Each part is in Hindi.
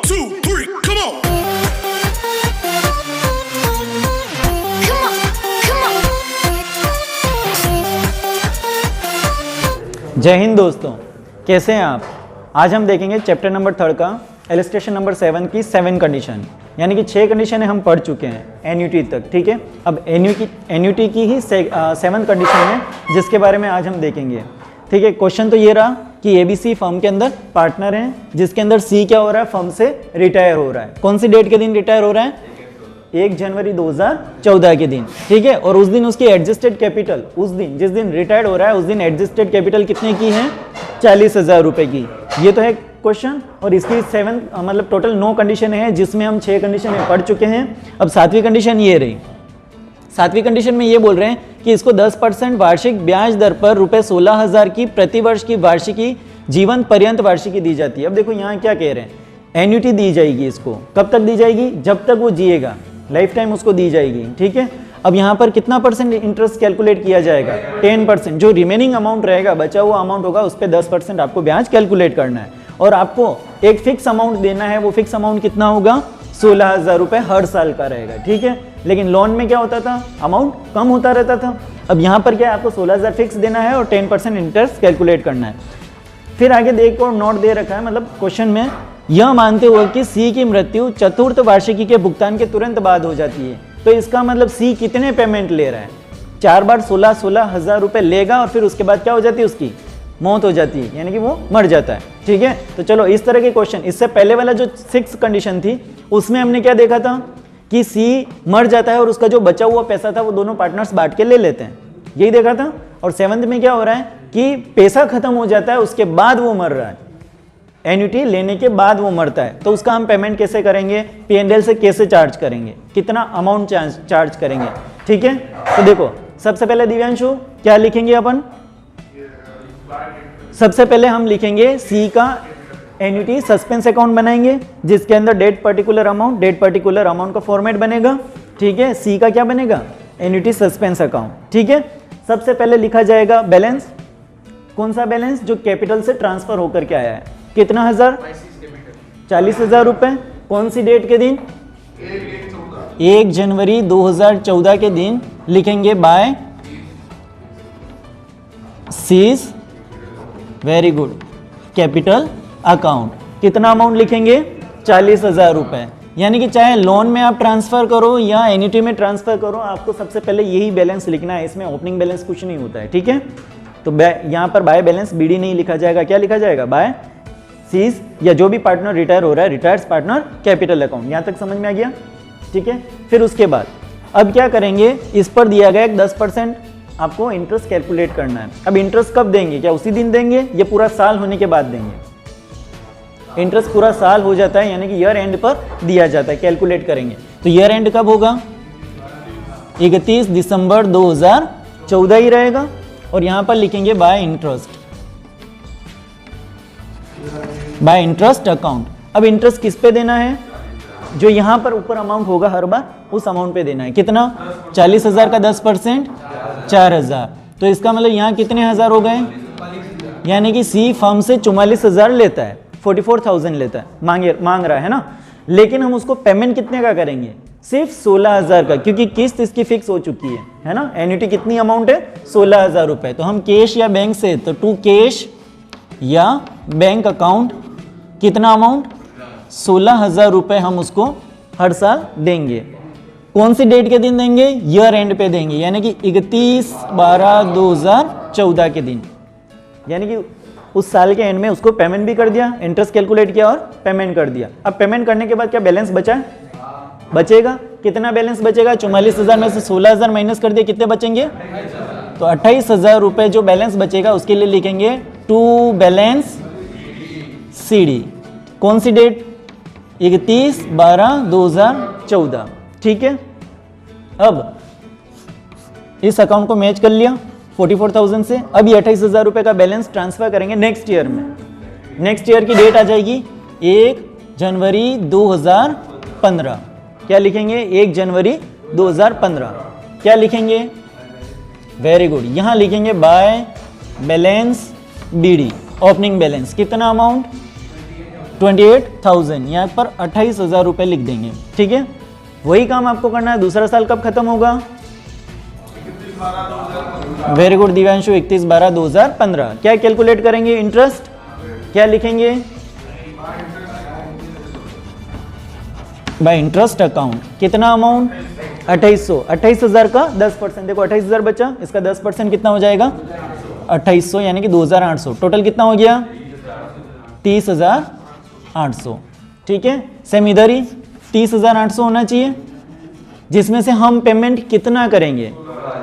2, 3, come on. जय हिंद दोस्तों, कैसे हैं आप। आज हम देखेंगे चैप्टर नंबर 3 का इलस्ट्रेशन नंबर 7 की 7 कंडीशन, यानी कि 6 कंडीशनें हम पढ़ चुके हैं एन्युटी तक। ठीक है, अब एन्युटी की ही 7 कंडीशन है जिसके बारे में आज हम देखेंगे। ठीक है, क्वेश्चन तो ये रहा कि एबीसी फर्म के अंदर पार्टनर हैं, जिसके अंदर सी क्या हो रहा है, फर्म से रिटायर हो रहा है। कौन सी डेट के दिन रिटायर हो रहा है? 1 जनवरी 2014 के दिन। ठीक है, और उस दिन उसकी एडजस्टेड कैपिटल, उस दिन जिस दिन रिटायर्ड हो रहा है उस दिन एडजस्टेड कैपिटल कितने की है? 40,000 रुपए की। ये तो है क्वेश्चन, और इसकी 7 मतलब टोटल 9 कंडीशन है जिसमें हम 6 कंडीशन पढ़ चुके हैं। अब 7वीं कंडीशन ये रही। 7वीं कंडीशन में ये बोल रहे हैं कि इसको 10% वार्षिक ब्याज दर पर रुपए 16,000 की प्रतिवर्ष की वार्षिकी जीवन पर्यंत वार्षिकी दी जाती है। अब देखो यहाँ क्या कह रहे हैं, एन्युटी दी जाएगी इसको। कब तक दी जाएगी? जब तक वो जिएगा, लाइफ टाइम उसको दी जाएगी। ठीक है, अब यहाँ पर कितना परसेंट इंटरेस्ट कैलकुलेट किया जाएगा? 10%। जो रिमेनिंग अमाउंट रहेगा, बचा हुआ अमाउंट होगा, उस पर 10% आपको ब्याज कैलकुलेट करना है। और आपको एक फिक्स अमाउंट देना है। वो फिक्स अमाउंट कितना होगा? 16,000 रुपए हर साल का रहेगा। ठीक है, लेकिन लोन में क्या होता था, अमाउंट कम होता रहता था। अब यहाँ पर क्या है, आपको 16,000 फिक्स देना है और 10% इंटरेस्ट कैलकुलेट करना है। फिर आगे देखो, नोट दे रखा है, मतलब क्वेश्चन में यह मानते हुए कि सी की मृत्यु चतुर्थ वार्षिकी के भुगतान के तुरंत बाद हो जाती है। तो इसका मतलब सी कितने पेमेंट ले रहा है? 4 बार 16,000 रुपए लेगा और फिर उसके बाद क्या हो जाती है, उसकी मौत हो जाती है, यानी कि वो मर जाता है। ठीक है, तो चलो इस तरह के क्वेश्चन। इससे पहले वाला जो 6 कंडीशन थी उसमें हमने क्या देखा था कि सी मर जाता है और उसका जो बचा हुआ पैसा था वो दोनों पार्टनर्स बांट के ले लेते हैं, यही देखा था। और 7th में क्या हो रहा है कि पैसा खत्म हो जाता है, उसके बाद वो मर रहा है, एन्युटी लेने के बाद वो मरता है। तो उसका हम पेमेंट कैसे करेंगे, P&L से कैसे चार्ज करेंगे, कितना अमाउंट चार्ज करेंगे। ठीक है, तो देखो सबसे पहले दिव्यांशु क्या लिखेंगे अपन? सबसे पहले हम लिखेंगे सी का एन्युटी सस्पेंस अकाउंट बनाएंगे, जिसके अंदर डेट पर्टिकुलर अमाउंट का फॉर्मेट बनेगा। ठीक है, सी का क्या बनेगा? Annuity suspense account. ठीक है, सबसे पहले लिखा जाएगा बैलेंस। कौन सा बैलेंस? जो कैपिटल से ट्रांसफर होकर के आया है। कितना हजार? 40,000 रुपए। कौन सी डेट के दिन? 1 जनवरी 2014 के दिन लिखेंगे by C's, very good, capital account. कितना अमाउंट लिखेंगे? 40,000 रुपए। यानी कि चाहे लोन में आप ट्रांसफर करो या एन्युटी में ट्रांसफर करो, आपको सबसे पहले यही बैलेंस लिखना है। इसमें ओपनिंग बैलेंस कुछ नहीं होता है। ठीक है, तो यहाँ पर बाय बैलेंस बीडी नहीं लिखा जाएगा, क्या लिखा जाएगा? बाय सीज, या जो भी पार्टनर रिटायर हो रहा है, रिटायर्स पार्टनर कैपिटल अकाउंट। यहाँ तक समझ में आ गया? ठीक है, फिर उसके बाद अब क्या करेंगे, इस पर दिया गया 10% आपको इंटरेस्ट कैलकुलेट करना है। अब इंटरेस्ट कब देंगे? क्या उसी दिन देंगे या पूरा साल होने के बाद देंगे? इंटरेस्ट पूरा साल हो जाता है, यानी कि ईयर एंड पर दिया जाता है, कैलकुलेट करेंगे। तो ईयर एंड कब होगा? 31 दिसंबर 2014 ही रहेगा। और यहाँ पर लिखेंगे बाय इंटरेस्ट अकाउंट। अब इंटरेस्ट किस पे देना है? जो यहाँ पर ऊपर अमाउंट होगा हर बार, उस अमाउंट पे देना है। कितना? 40,000 का 10% 4,000। तो इसका मतलब यहाँ कितने हजार हो गए? यानी कि सी फर्म से 44,000 लेता है, 44,000 लेता है, मांग रहा है ना। लेकिन हम उसको पेमेंट कितने का करेंगे? सिर्फ 16,000 का, क्योंकि किस्त इसकी फिक्स हो चुकी है ना। एन्युटी कितनी अमाउंट है? 16,000 रुपए। तो हम कैश या बैंक से, तो टू कैश या बैंक अकाउंट कितना अमाउंट? 16,000 रुपए हम उसको हर साल देंगे। कौन सी डेट के दिन देंगे? ईयर एंड पे देंगे, यानी कि 31/12/2014 के दिन। यानी कि उस साल के एंड में उसको पेमेंट भी कर दिया, इंटरेस्ट कैलकुलेट किया और पेमेंट कर दिया। अब पेमेंट करने के बाद क्या बैलेंस बचा? बचेगा। कितना बैलेंस बचेगा? 44,000 में से 16,000 माइनस कर दिए, कितने बचेंगे? तो 28,000 रुपए जो बैलेंस बचेगा उसके लिए लिखेंगे टू बैलेंस CD। कौन सी डेट? 31/12/2014। ठीक है, अब इस अकाउंट को मैच कर लिया 44,000 से। अब ये 28,000 रुपए का बैलेंस ट्रांसफर करेंगे नेक्स्ट ईयर में। नेक्स्ट ईयर की डेट आ जाएगी 1 जनवरी 2015। क्या लिखेंगे? 1 जनवरी 2015। क्या लिखेंगे? वेरी गुड, यहां लिखेंगे by balance BD, opening balance. कितना अमाउंट? 28,000, यहाँ पर 28,000 रुपये लिख देंगे। ठीक है, वही काम आपको करना है। दूसरा साल कब खत्म होगा? Very good Divyanshu, 31/12/2015। क्या कैलकुलेट करेंगे? इंटरेस्ट। क्या लिखेंगे? Bye interest account. कितना अमाउंट? 2800। 28,000 का 10%, देखो 28,000 बचा, इसका 10% कितना हो जाएगा? 2800, यानी कि 2,800। टोटल कितना हो गया? 30,800। ठीक है, सेम इधर ही 30,800 होना चाहिए, जिसमें से हम पेमेंट कितना करेंगे?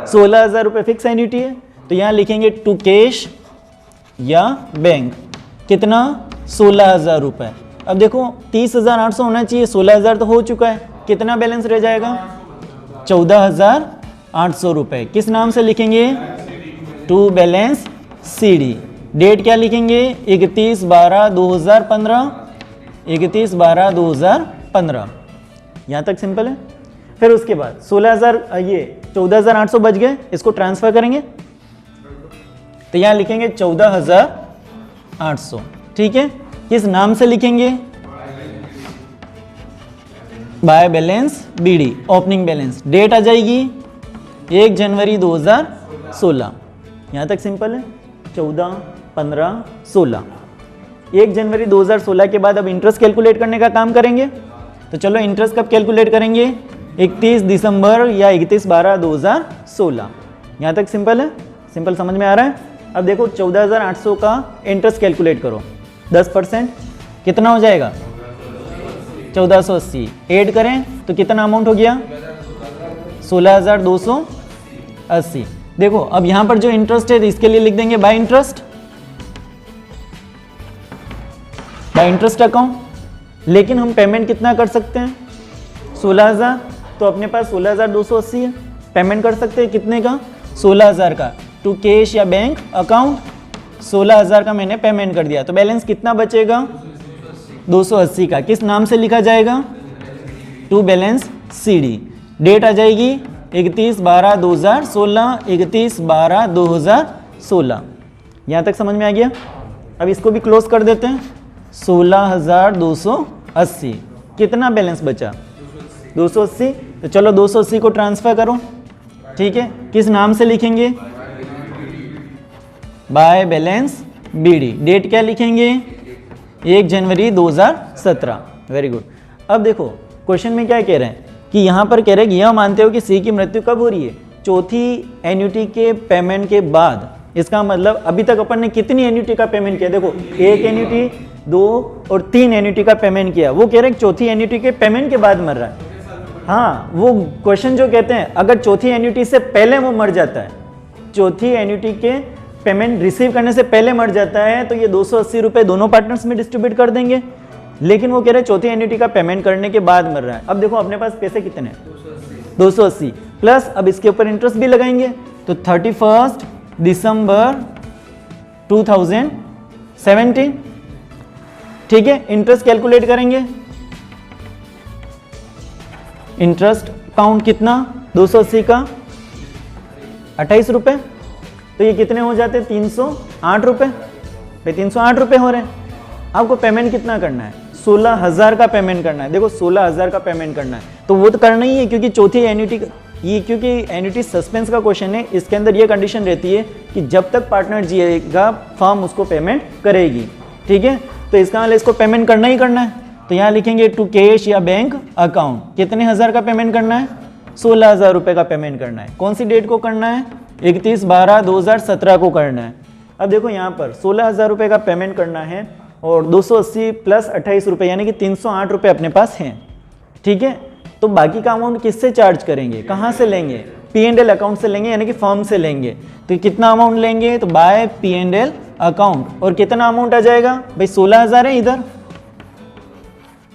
16,000 रुपये फिक्स एन्युटी है, तो यहाँ लिखेंगे टू कैश या बैंक। कितना? 16,000 रुपये। अब देखो 30,800 होना चाहिए, 16,000 तो हो चुका है, कितना बैलेंस रह जाएगा? 14,800 रुपये। किस नाम से लिखेंगे? To balance CD। डेट क्या लिखेंगे? 31/12/2015। 31/12/2015। यहाँ तक सिंपल है। फिर उसके बाद 16,000, ये 14,800 बच गए, इसको ट्रांसफर करेंगे तो यहाँ लिखेंगे 14,800। ठीक है, किस नाम से लिखेंगे? By balance BD, opening balance. Date आ जाएगी 1 जनवरी 2016। यहाँ तक सिंपल है। 14, 15, 16। 1 जनवरी 2016 के बाद अब इंटरेस्ट कैलकुलेट करने का काम करेंगे। तो चलो इंटरेस्ट कब कैलकुलेट करेंगे? 31 दिसंबर या 31/12/2016। यहाँ तक सिंपल है। सिंपल समझ में आ रहा है? अब देखो 14,800 का इंटरेस्ट कैलकुलेट करो, 10% कितना हो जाएगा? 1480। ऐड करें तो कितना अमाउंट हो गया? 16,280। देखो अब यहाँ पर जो इंटरेस्ट है इसके लिए लिख देंगे bye interest, bye interest account. लेकिन हम पेमेंट कितना कर सकते हैं? 16,000, तो अपने पास 16,280 है। पेमेंट कर सकते हैं कितने का? 16,000 का टू कैश या बैंक अकाउंट। 16,000 का मैंने पेमेंट कर दिया, तो बैलेंस कितना बचेगा? 280 का। किस नाम से लिखा जाएगा? To balance CD। डेट आ जाएगी 31/12/2016। 31/12/2016। यहाँ तक समझ में आ गया? अब इसको भी क्लोज कर देते हैं। 16,280। कितना बैलेंस बचा? 280। तो चलो 280 को ट्रांसफर करो। ठीक है, किस नाम से लिखेंगे? By balance BD। डेट क्या लिखेंगे? 1 जनवरी 2017। Very good. अब देखो क्वेश्चन में क्या कह रहे हैं कि यहाँ पर कह रहे हैं कि यह मानते हो कि C की मृत्यु कब हो रही है? चौथी एन्युटी के पेमेंट के बाद। इसका मतलब अभी तक अपन ने कितनी एन्युटी का पेमेंट किया? देखो 1 एन्युटी, 2 और 3 एन्युटी का पेमेंट किया। वो कह रहे हैं चौथी एन्युटी के पेमेंट के बाद मर रहा है। हाँ, वो क्वेश्चन जो कहते हैं अगर चौथी एन्युटी से पहले वो मर जाता है, चौथी एन्युटी के पेमेंट रिसीव करने से पहले मर जाता है, तो ये 280 रुपये दोनों पार्टनर्स में डिस्ट्रीब्यूट कर देंगे। लेकिन वो कह रहे हैं चौथी एन्युटी का पेमेंट करने के बाद मर रहा है। अब देखो अपने पास पैसे कितने हैं? 280 प्लस अब इसके ऊपर इंटरेस्ट भी लगाएंगे, तो 31 दिसंबर 2017। ठीक है, इंटरेस्ट कैलकुलेट करेंगे। इंटरेस्ट काउंट कितना? 280 का 28 रुपये, तो ये कितने हो जाते हैं? 308 रुपये। भाई 308 रुपये हो रहे हैं। आपको पेमेंट कितना करना है? 16,000 का पेमेंट करना है। देखो 16,000 का पेमेंट करना है, तो वो तो करना ही है क्योंकि चौथी एन्युटी, ये क्योंकि एन्युटी सस्पेंस का क्वेश्चन है, इसके अंदर ये कंडीशन रहती है कि जब तक पार्टनर जिएगा फर्म उसको पेमेंट करेगी। ठीक है, तो इसका मतलब इसको पेमेंट करना ही करना है। तो यहाँ लिखेंगे टू कैश या बैंक अकाउंट। कितने हज़ार का पेमेंट करना है? 16,000 रुपये का पेमेंट करना है। कौन सी डेट को करना है? 31/12/2017 को करना है। अब देखो यहाँ पर 16,000 रुपये का पेमेंट करना है और 280 प्लस 28 रुपये यानी कि 308 रुपये अपने पास हैं। ठीक है, तो बाकी का अमाउंट किससे चार्ज करेंगे? कहाँ से लेंगे? P&L अकाउंट से लेंगे, यानी कि फर्म से लेंगे। तो कितना अमाउंट लेंगे? तो बाय P&L अकाउंट। और कितना अमाउंट आ जाएगा? भाई 16,000 है, इधर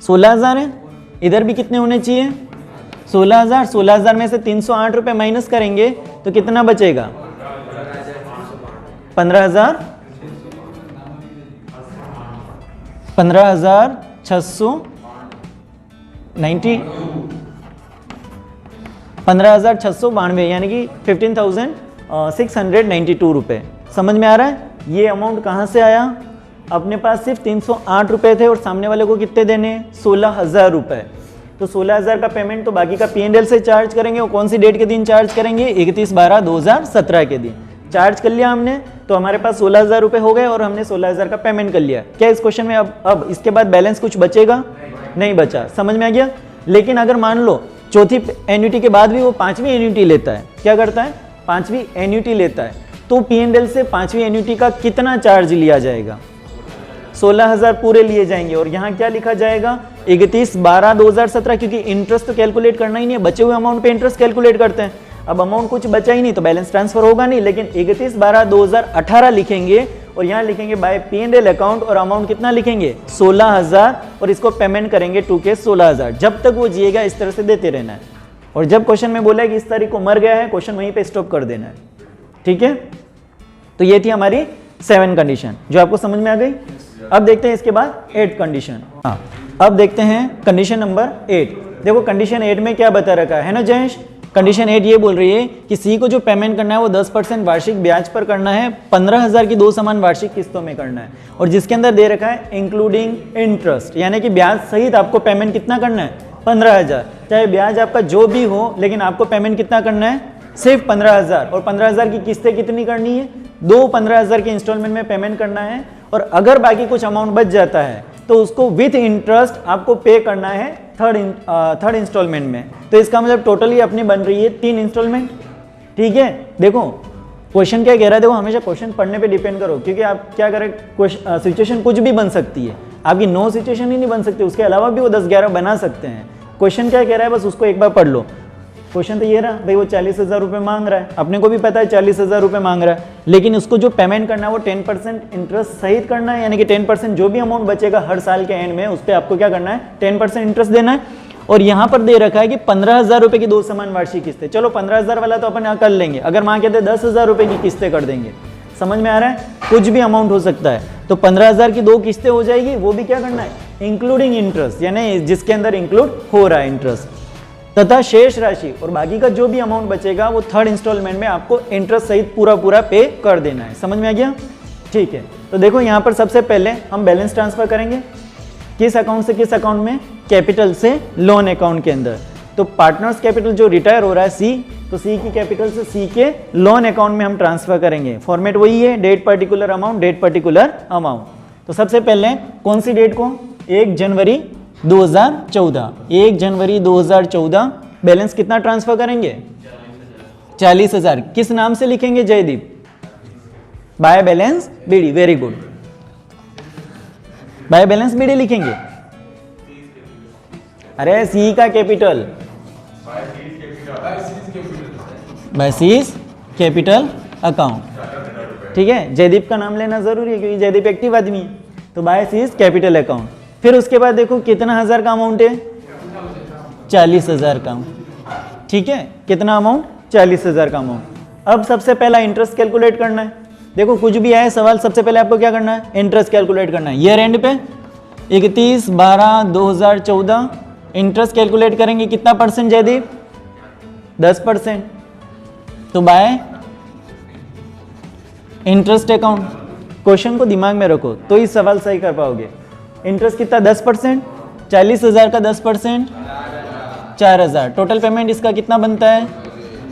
16,000 है, इधर भी कितने होने चाहिए? 16,000। 16,000 में से 308 रुपये माइनस करेंगे तो कितना बचेगा? 15,000। 15,690 15,692 यानी कि 15,692 रुपये। समझ में आ रहा है? ये अमाउंट कहाँ से आया? अपने पास सिर्फ 308 रुपये थे और सामने वाले को कितने देने हैं, 16,000 रुपये। तो 16,000 का पेमेंट तो बाकी का P&L से चार्ज करेंगे, और कौन सी डेट के दिन चार्ज करेंगे, 31/12/2017 के दिन चार्ज कर लिया हमने। तो हमारे पास 16,000 रुपये हो गए और हमने 16,000 का पेमेंट कर लिया। क्या इस क्वेश्चन में अब इसके बाद बैलेंस कुछ बचेगा, नहीं बचा, समझ में आ गया। लेकिन अगर मान लो चौथी एन्युटी के बाद भी वो पांचवी एन्युटी लेता है, क्या करता है, पांचवी एन्युटी लेता है, तो P&L से पांचवी एन्युटी का कितना चार्ज लिया जाएगा, 16,000 पूरे लिए जाएंगे। और यहाँ क्या लिखा जाएगा, 31/12/2017, क्योंकि इंटरेस्ट तो कैलकुलेट करना ही नहीं है, बचे हुए अमाउंट पे इंटरेस्ट कैलकुलेट करते हैं। अब अमाउंट कुछ बचा ही नहीं तो बैलेंस ट्रांसफर होगा नहीं, लेकिन 31/12/2018 लिखेंगे और यहाँ लिखेंगे बाय P&L अकाउंट, और अमाउंट कितना लिखेंगे, 16,000, और इसको पेमेंट करेंगे 2K 16,000। जब तक वो जिएगा इस तरह से देते रहना है, और जब क्वेश्चन में बोला है कि इस तारीख को मर गया है, क्वेश्चन वहीं पे स्टॉप कर देना है, ठीक है। तो ये थी हमारी 7 कंडीशन जो आपको समझ में आ गई। अब देखते हैं इसके बाद 8 कंडीशन। हाँ, अब देखते हैं कंडीशन नंबर 8। देखो कंडीशन 8 में क्या बता रखा है ना जयेश, कंडीशन 8 ये बोल रही है कि सी को जो पेमेंट करना है वो 10% वार्षिक ब्याज पर करना है, 15,000 की 2 समान वार्षिक किस्तों में करना है, और जिसके अंदर दे रखा है इंक्लूडिंग इंटरेस्ट, यानी कि ब्याज सहित आपको पेमेंट कितना करना है, 15,000। चाहे ब्याज आपका जो भी हो, लेकिन आपको पेमेंट कितना करना है, सिर्फ 15,000। और 15,000 की किस्तें कितनी करनी है, 2 15,000 के इंस्टॉलमेंट में पेमेंट करना है। और अगर बाकी कुछ अमाउंट बच जाता है तो उसको विथ इंटरेस्ट आपको पे करना है थर्ड इंस्टॉलमेंट में। तो इसका मतलब टोटली अपनी बन रही है 3 इंस्टॉलमेंट, ठीक है। देखो क्वेश्चन क्या कह रहा है, देखो हमेशा क्वेश्चन पढ़ने पे डिपेंड करो, क्योंकि आप क्या करें, सिचुएशन कुछ भी बन सकती है, आपकी 9 सिचुएशन ही नहीं बन सकती, उसके अलावा भी वो 10-11 बना सकते हैं। क्वेश्चन क्या कह रहा है बस उसको एक बार पढ़ लो। क्वेश्चन तो ये रहा भाई, वो 40,000 रुपये मांग रहा है, अपने को भी पता है 40,000 रुपये मांग रहा है, लेकिन उसको जो पेमेंट करना है वो 10% इंटरेस्ट सहित करना है, यानी कि 10% जो भी अमाउंट बचेगा हर साल के एंड में उस पर आपको क्या करना है, 10% इंटरेस्ट देना है। और यहाँ पर दे रखा है कि 15,000 रुपये की 2 समान वार्षिक किस्तें। चलो 15,000 वाला तो अपन यहाँ कर लेंगे, अगर माँ कहते 10,000 रुपये की किस्तें कर देंगे, समझ में आ रहा है, कुछ भी अमाउंट हो सकता है। तो 15,000 की 2 किस्तें हो जाएगी, वो भी क्या करना है, इंक्लूडिंग इंटरेस्ट, यानी जिसके अंदर इंक्लूड हो रहा है इंटरेस्ट, तथा शेष राशि और बाकी का जो भी अमाउंट बचेगा वो थर्ड इंस्टॉलमेंट में आपको इंटरेस्ट सहित पूरा पे कर देना है। समझ में आ गया, ठीक है। तो देखो यहाँ पर सबसे पहले हम बैलेंस ट्रांसफर करेंगे, किस अकाउंट से किस अकाउंट में, कैपिटल से लोन अकाउंट के अंदर। तो पार्टनर्स कैपिटल जो रिटायर हो रहा है सी, तो सी की कैपिटल से सी के लोन अकाउंट में हम ट्रांसफर करेंगे। फॉर्मेट वही है, date particular amount, date particular amount. तो सबसे पहले कौन सी डेट को, 1 जनवरी 2014, 1 जनवरी 2014 बैलेंस कितना ट्रांसफर करेंगे, 40,000। किस नाम से लिखेंगे Jaideep, by balance BD, very good, by balance BD लिखेंगे। अरे सी का capital, by C's capital account, ठीक है। जयदीप का नाम लेना जरूरी है क्योंकि जयदीप एक्टिव आदमी है। तो बाय सीज कैपिटल अकाउंट। फिर उसके बाद देखो कितना हजार का अमाउंट है, 40,000 का, ठीक है। कितना अमाउंट, 40,000 का अमाउंट। अब सबसे पहला इंटरेस्ट कैलकुलेट करना है। देखो कुछ भी आए सवाल, सबसे पहले आपको क्या करना है, इंटरेस्ट कैलकुलेट करना है। ईयर एंड पे 31/12/2014 इंटरेस्ट कैलकुलेट करेंगे, कितना परसेंट जयदीप, 10%। तो बाय इंटरेस्ट अकाउंट, क्वेश्चन को दिमाग में रखो तो ही सवाल सही कर पाओगे। इंटरेस्ट कितना, 10%, 40,000 का 10%, 4,000। टोटल पेमेंट इसका कितना बनता है,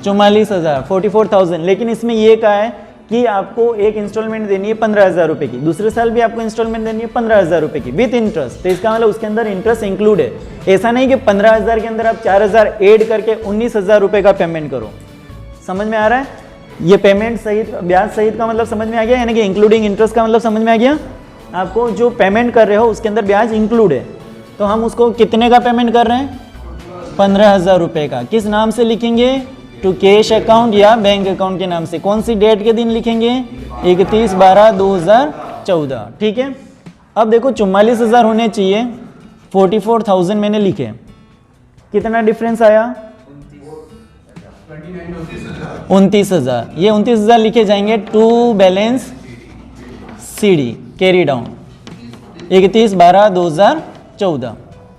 44,000, 44,000। लेकिन इसमें ये कहा है कि आपको एक इंस्टॉलमेंट देनी है 15,000 रुपये की, दूसरे साल भी आपको इंस्टॉलमेंट देनी है 15,000 रुपये की विथ इंटरेस्ट। तो इसका मतलब उसके अंदर इंटरेस्ट इंक्लूड है। ऐसा नहीं कि 15,000 के अंदर आप 4,000 ऐड करके 19,000 रुपये का पेमेंट करो। समझ में आ रहा है, ये पेमेंट सहित ब्याज सहित का मतलब समझ में आ गया, यानी कि इंक्लूडिंग इंटरेस्ट का मतलब समझ में आ गया। आपको जो पेमेंट कर रहे हो उसके अंदर ब्याज इंक्लूड है, तो हम उसको कितने का पेमेंट कर रहे हैं, 15,000 रुपये का। किस नाम से लिखेंगे, टू कैश अकाउंट या बैंक अकाउंट के नाम से। कौन सी डेट के दिन लिखेंगे, 31/12/2014, ठीक है। अब देखो 44,000 होने चाहिए, 44,000 मैंने लिखे, कितना डिफरेंस आया, 29,000। ये 29,000 लिखे जाएंगे to balance CD carry down 31/12/2014,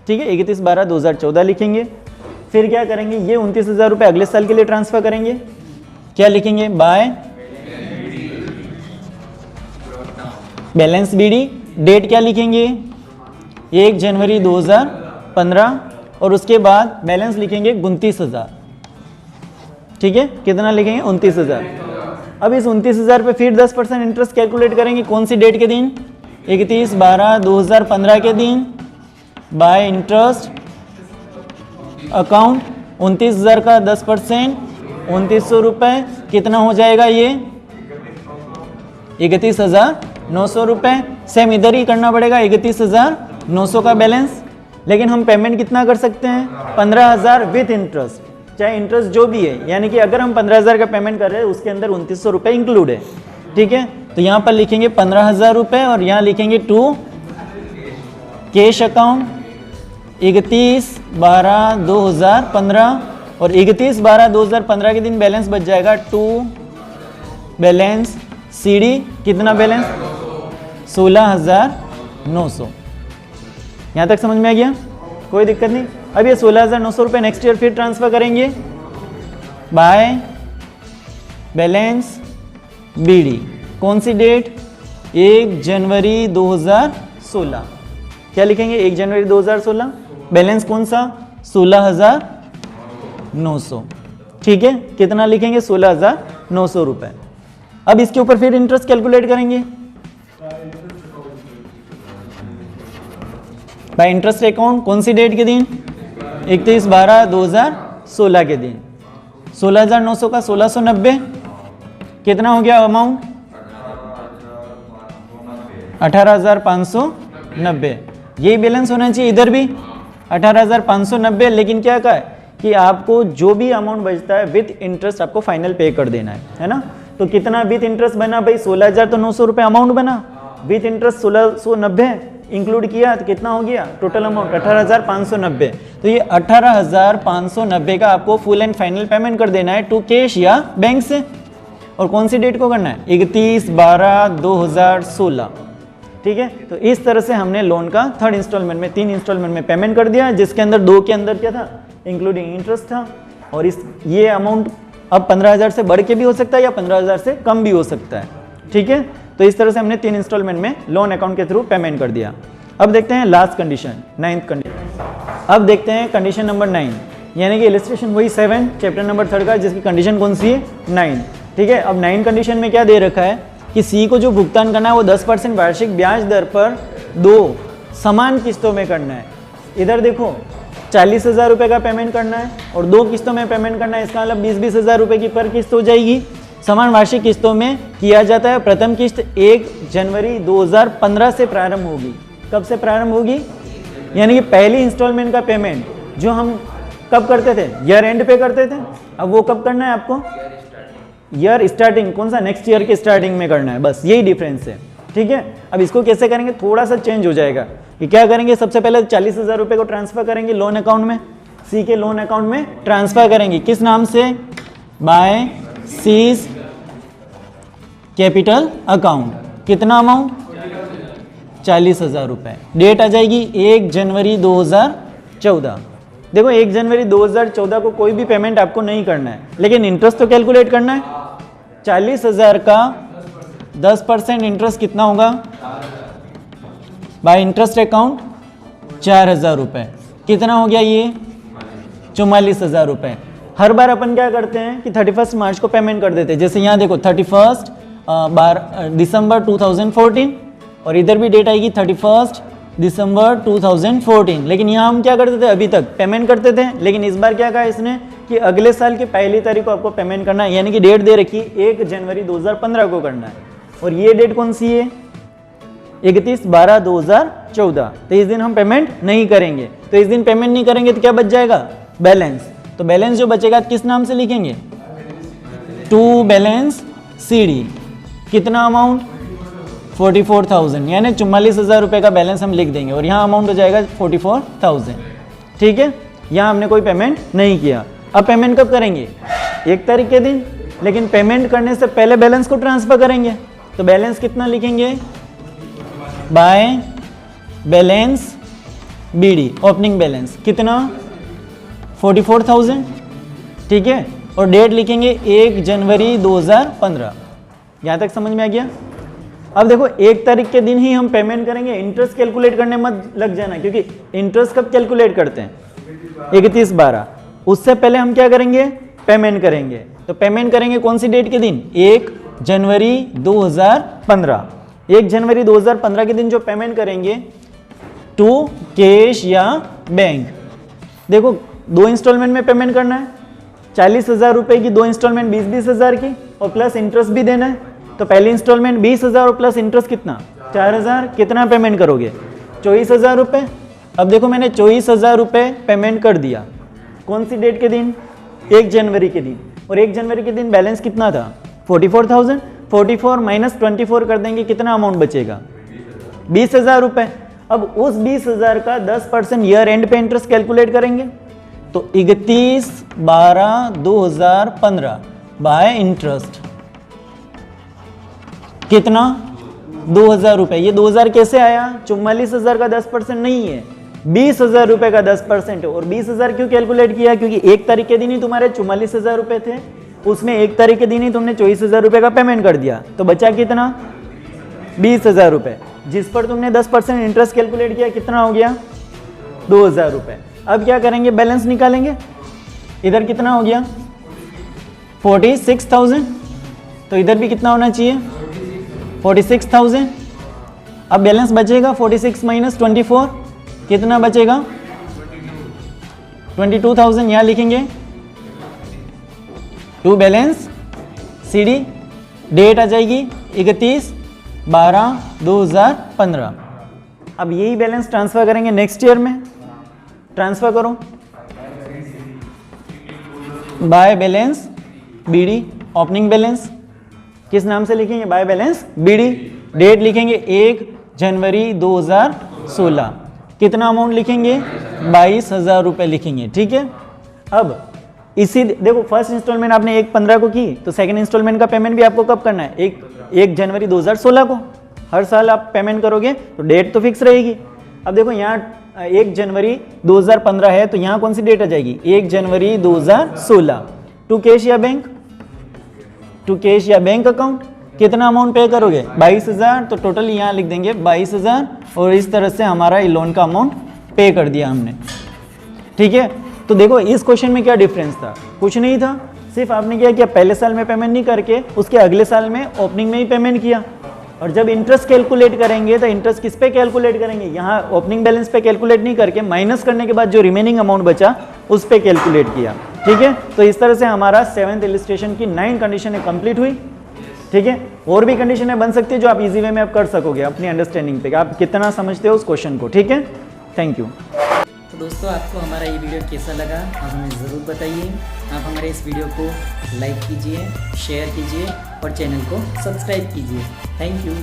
ठीक है। 31/12/2014 लिखेंगे। फिर क्या करेंगे, ये 29,000 रुपये अगले साल के लिए ट्रांसफर करेंगे। क्या लिखेंगे, बाय बैलेंस बीडी डेट क्या लिखेंगे, 1 जनवरी 2015 और उसके बाद बैलेंस लिखेंगे 29,000। ठीक है, कितना लिखेंगे 29,000। अब इस 29,000 पे फिर 10% इंटरेस्ट कैलकुलेट करेंगे, कौन सी डेट के दिन, 31/12/2015 के दिन, बाय इंटरेस्ट अकाउंट 29,000 का 10% 2900 रुपये, कितना हो जाएगा ये 31,900 रुपये। सेम इधर ही करना पड़ेगा, 31,900 का बैलेंस, लेकिन हम पेमेंट कितना कर सकते हैं 15,000 विथ इंटरेस्ट, चाहे इंटरेस्ट जो भी है, यानी कि अगर हम 15,000 का पेमेंट कर रहे हैं उसके अंदर 2900 रुपये इंक्लूड है। ठीक है, तो यहाँ पर लिखेंगे 15,000 रुपये और यहाँ लिखेंगे टू कैश अकाउंट 31/12/2015 और 31/12/2015 के दिन बैलेंस बच जाएगा टू बैलेंस सीडी, कितना बैलेंस 16,900। यहाँ तक समझ में आ गया, कोई दिक्कत नहीं। अब ये 16,900 रुपये नेक्स्ट ईयर फिर ट्रांसफर करेंगे बाय बैलेंस बीडी, कौन सी डेट 1 जनवरी 2016। क्या लिखेंगे 1 जनवरी 2016, बैलेंस कौन सा 16,900। ठीक है, कितना लिखेंगे 16,900 रुपये। अब इसके ऊपर फिर इंटरेस्ट कैलकुलेट करेंगे बाय इंटरेस्ट अकाउंट, कौन सी डेट के दिन 31/12/2016 के दिन, 16,900 का 1690, कितना हो गया अमाउंट 18,590। यही बैलेंस होना चाहिए इधर भी 18,590, लेकिन क्या कहा है कि आपको जो भी अमाउंट बचता है विथ इंटरेस्ट आपको फाइनल पे कर देना है ना। तो कितना विथ इंटरेस्ट बना भाई 16,900 रुपये अमाउंट बना, विथ इंटरेस्ट 1690 इंक्लूड किया तो कितना हो गया टोटल अमाउंट 18,590। तो ये 18,590 का आपको फुल एंड फाइनल पेमेंट कर देना है टू कैश या बैंक से। और कौन सी डेट को करना है 31/12/2016। ठीक है, तो इस तरह से हमने लोन का थर्ड इंस्टॉलमेंट में 3 इंस्टॉलमेंट में पेमेंट कर दिया, जिसके अंदर 2 के अंदर क्या था इंक्लूडिंग इंटरेस्ट था। और ये अमाउंट अब 15,000 से बढ़ के भी हो सकता है या 15,000 से कम भी हो सकता है। ठीक है, तो इस तरह से हमने 3 इंस्टॉलमेंट में लोन अकाउंट के थ्रू पेमेंट कर दिया। अब देखते हैं लास्ट कंडीशन, 9th कंडीशन। अब देखते हैं कंडीशन नंबर 9, यानी कि इलस्ट्रेशन वही 7 चैप्टर नंबर 3 का, जिसकी कंडीशन कौन सी है 9। ठीक है, अब 9 कंडीशन में क्या दे रखा है कि सी को जो भुगतान करना है वो 10% वार्षिक ब्याज दर पर 2 समान किस्तों में करना है। इधर देखो 40,000 रुपये का पेमेंट करना है और 2 किस्तों में पेमेंट करना है, इसका मतलब 20,000 रुपये की पर किस्त हो जाएगी। समान वार्षिक किस्तों में किया जाता है। प्रथम किस्त 1 जनवरी 2015 से प्रारंभ होगी। कब से प्रारंभ होगी, यानी कि पहली इंस्टॉलमेंट का पेमेंट जो हम कब करते थे ईयर एंड पे करते थे, अब वो कब करना है आपको ईयर स्टार्टिंग, कौन सा नेक्स्ट ईयर के स्टार्टिंग में करना है, बस यही डिफरेंस है। ठीक है, अब इसको कैसे करेंगे थोड़ा सा चेंज हो जाएगा कि क्या करेंगे, सबसे पहले 40,000 रुपये को ट्रांसफर करेंगे लोन अकाउंट में, सी के लोन अकाउंट में ट्रांसफर करेंगे। किस नाम से, बाय सीज कैपिटल अकाउंट। कितना अमाउंट 40,000 रुपये। डेट आ जाएगी 1 जनवरी 2014। देखो 1 जनवरी 2014 को कोई भी पेमेंट आपको नहीं करना है, लेकिन इंटरेस्ट तो कैलकुलेट करना है। 40,000 का 10% इंटरेस्ट कितना होगा बाय इंटरेस्ट अकाउंट 4,000 रुपये। कितना हो गया ये 44,000 रुपये। हर बार अपन क्या करते हैं कि 31 मार्च को पेमेंट कर देते हैं। जैसे यहाँ देखो 31 दिसंबर 2014 और इधर भी डेट आएगी 31 दिसंबर 2014। लेकिन यहाँ हम क्या करते थे, अभी तक पेमेंट करते थे, लेकिन इस बार क्या कहा इसने कि अगले साल की पहली तारीख को आपको पेमेंट करना है, यानी कि डेट दे रखी 1 जनवरी 2015 को करना है। और ये डेट कौन सी है 31/12/2014। तो इस दिन हम पेमेंट नहीं करेंगे। तो इस दिन पेमेंट नहीं करेंगे तो क्या बच जाएगा बैलेंस। तो बैलेंस जो बचेगा किस नाम से लिखेंगे टू बैलेंस सीडी। कितना अमाउंट 44,000, यानी 44,000 रुपये का बैलेंस हम लिख देंगे और यहाँ अमाउंट हो जाएगा 44,000। ठीक है, यहाँ हमने कोई पेमेंट नहीं किया। अब पेमेंट कब करेंगे 1 तारीख के दिन, लेकिन पेमेंट करने से पहले बैलेंस को ट्रांसफर करेंगे। तो बैलेंस कितना लिखेंगे by balance BD opening balance कितना 44,000। ठीक है, और डेट लिखेंगे 1 जनवरी 2015। यहाँ तक समझ में आ गया। अब देखो 1 तारीख के दिन ही हम पेमेंट करेंगे, इंटरेस्ट कैलकुलेट करने मत लग जाना, क्योंकि इंटरेस्ट कब कैलकुलेट करते हैं? 31/12। उससे पहले हम क्या करेंगे? पेमेंट करेंगे। तो पेमेंट करेंगे कौन सी डेट के दिन? 1 जनवरी 2015। 1 जनवरी 2015 के दिन जो पेमेंट करेंगे टू कैश या बैंक। देखो 2 इंस्टॉलमेंट में पेमेंट करना है, 40,000 रुपए की 2 इंस्टॉलमेंट 20,000 की, और प्लस इंटरेस्ट भी देना है। तो पहली इंस्टॉलमेंट 20,000 और प्लस इंटरेस्ट कितना? 4,000। कितना पेमेंट करोगे? 24,000 रुपये। अब देखो मैंने 24,000 रुपये पेमेंट कर दिया। कौन सी डेट के दिन? 1 जनवरी के दिन। और 1 जनवरी के दिन बैलेंस कितना था? 44,000। 44 माइनस 24 कर देंगे, कितना अमाउंट बचेगा? 20,000 रुपये। अब उस 20,000 का 10% ईयर एंड पे इंटरेस्ट कैलकुलेट करेंगे। तो 31/12/2015 बाय इंटरेस्ट कितना? 2,000 रुपये। ये 2,000 कैसे आया? 44,000 का 10% नहीं है, 20,000 रुपये का 10%। और 20,000 क्यों कैलकुलेट किया? क्योंकि 1 तारीख के दिन ही तुम्हारे 44,000 रुपये थे, उसमें 1 तारीख के दिन ही तुमने 24,000 रुपये का पेमेंट कर दिया, तो बचा कितना? 20,000 रुपये, जिस पर तुमने 10% इंटरेस्ट कैलकुलेट किया, कितना हो गया? 2,000 रुपये। अब क्या करेंगे? बैलेंस निकालेंगे। इधर कितना हो गया? 46,000। तो इधर भी कितना होना चाहिए? 46,000। अब बैलेंस बचेगा 46 माइनस 24, कितना बचेगा? 22,000। यहाँ लिखेंगे टू बैलेंस CD, डेट आ जाएगी 31/12/2015। अब यही बैलेंस ट्रांसफर करेंगे नेक्स्ट ईयर में। ट्रांसफर करो bye balance BD, opening balance किस नाम से लिखेंगे? By balance BD। डेट लिखेंगे 1 जनवरी 2016। कितना अमाउंट लिखेंगे? 22,000 रुपये लिखेंगे। ठीक है। अब इसी देखो फर्स्ट इंस्टॉलमेंट आपने 1/15 को की, तो सेकंड इंस्टॉलमेंट का पेमेंट भी आपको कब करना है? 1 जनवरी 2016 को। हर साल आप पेमेंट करोगे तो डेट तो फिक्स रहेगी। अब देखो यहाँ 1 जनवरी 2015 है, तो यहाँ कौन सी डेट आ जाएगी? 1 जनवरी 2016। टू कैश या बैंक? टू कैश या बैंक अकाउंट। कितना अमाउंट पे करोगे? 22,000। तो टोटल यहाँ लिख देंगे 22,000, और इस तरह से हमारा लोन का अमाउंट पे कर दिया हमने। ठीक है। तो देखो इस क्वेश्चन में क्या डिफरेंस था? कुछ नहीं था, सिर्फ आपने क्या किया? पहले साल में पेमेंट नहीं करके उसके अगले साल में ओपनिंग में ही पेमेंट किया। और जब इंटरेस्ट कैलकुलेट करेंगे तो इंटरेस्ट किस पे कैलकुलेट करेंगे? यहाँ ओपनिंग बैलेंस पे कैलकुलेट नहीं करके माइनस करने के बाद जो रिमेनिंग अमाउंट बचा उस पे कैलकुलेट किया। ठीक है। तो इस तरह से हमारा 7th इलस्ट्रेशन की 9 कंडीशनें कंप्लीट हुई। ठीक है। और भी कंडीशनें बन सकती है जो आप इजी वे में आप कर सकोगे अपनी अंडरस्टैंडिंग पे, आप कितना समझते हो उस क्वेश्चन को। ठीक है। Thank you. तो दोस्तों आपको हमारा ये वीडियो कैसा लगा आप हमें ज़रूर बताइए। आप हमारे इस वीडियो को लाइक कीजिए, शेयर कीजिए और चैनल को सब्सक्राइब कीजिए। Thank you.